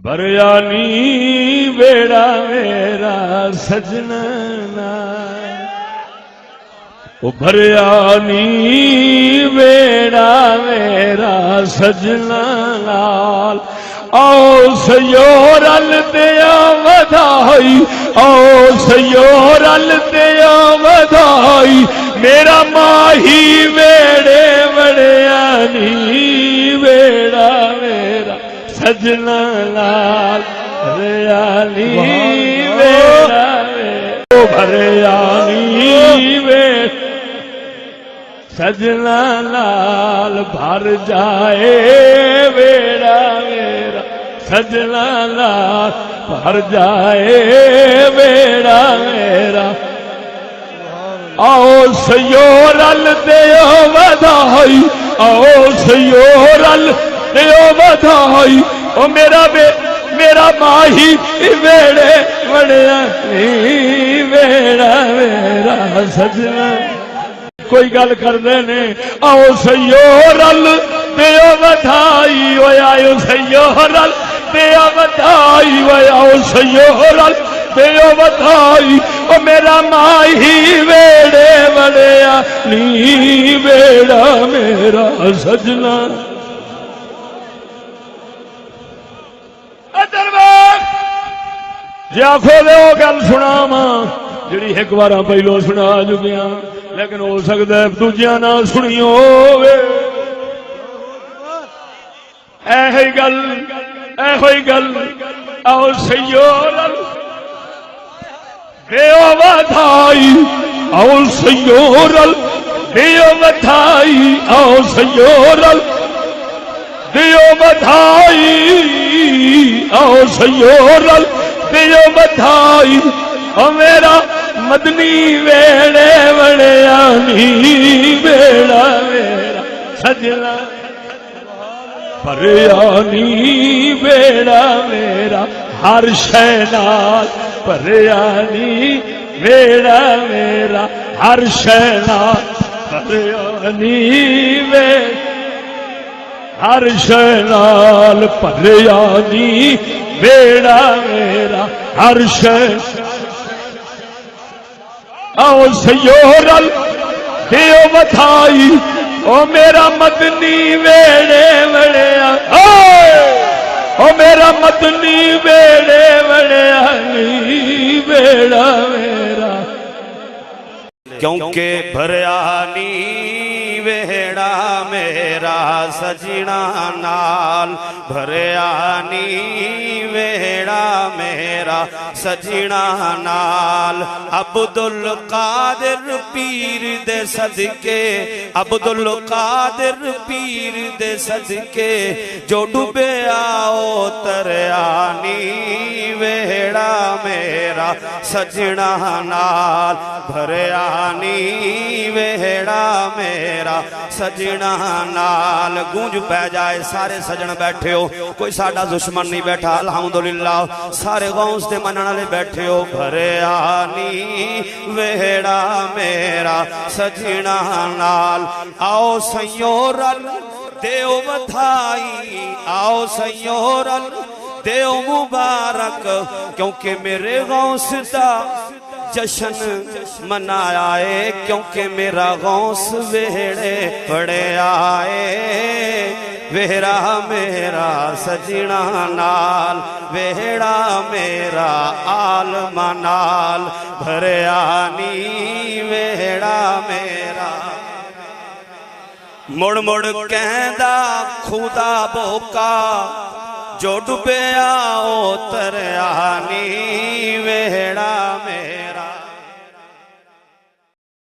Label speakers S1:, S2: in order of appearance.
S1: بریانی بیڑا میرا سجنا او بریانی بیڑا میرا سجنا لال آؤ سیورل دیا ودائی آؤ سیورل دیا ودائی میرا ماہی بیڑے بریانی بیڑا میرا سجنا لال بریانی بیڑا بریانی بیڑا سجنا لال بھر جائے بیڑا میرا سجنا لال بھر جائے بیڑا میرا آؤ سیورل دیو ودائی آؤ سیورل دیو ودائی او میرا ماہی بیڑے بڑیا بیڑا میرا سجنا کوئی گل کر دینے آؤ سیورل دیو ودائی او آؤ سیورل دیو ودائی او آؤ سیورل دیو ودائی او میرا ماہی بیڑے بڑیا نی بیڑا میرا سجنا جی آخو دے وہ گل سنا ماں جڑی ایک بار پہلو سنا چکیا لیکن ہو سکتا ہے دوجیا نہ سنی ہوئے گل آؤ سیورل دیو ودائی آؤ سیورل دیو ودائی آؤ سیورل دیو ودائی آؤ سیورل دیو ودائی او میرا مدنی ویڑے بڑیانی بیڑا میرا سجنا بریانی بیڑا میرا ہر شے نال بریانی بیڑا میرا ہر شے نال بریانی بیڑا ہر شے نال بریانی بیڑا میرا ہر شے آؤ سیورل دیو ودائی او میرا مدنی ویڑے بڑیا او میرا مدنی ویڑے بڑیا نی بیڑا میرا
S2: کیونکہ بریانی ویڑا میرا سجنا نال بریانی ویڑا میرا سجنا نال عبدالقادر پیر دے صدقے عبدالقادر پیر دے صدقے جو ڈوبے آؤ تریانی ویڑا میرا سجنا نال بریانی ویڑا میرا سجنا نال گونج پہ جائے سارے سجن بیٹھے ہو کوئی ساڈا دشمن نہیں بیٹھا الحمدللہ سارے غوث دے منن والے بیٹھے ہو بریانی ویڑا میرا سجنا نال آؤ سیورل دیو ودائی آؤ سیورل دیو مبارک کیونکہ میرے غوث دا جشن منایا ہے کیونکہ میرا غوث ویڑے بڑے آئے ویڑا میرا سجنا نال ویڑا میرا عالم نال بریانی ویڑا میرا مڑ مڑ کہندا خدا بوکا جو ڈوبے آؤ ترے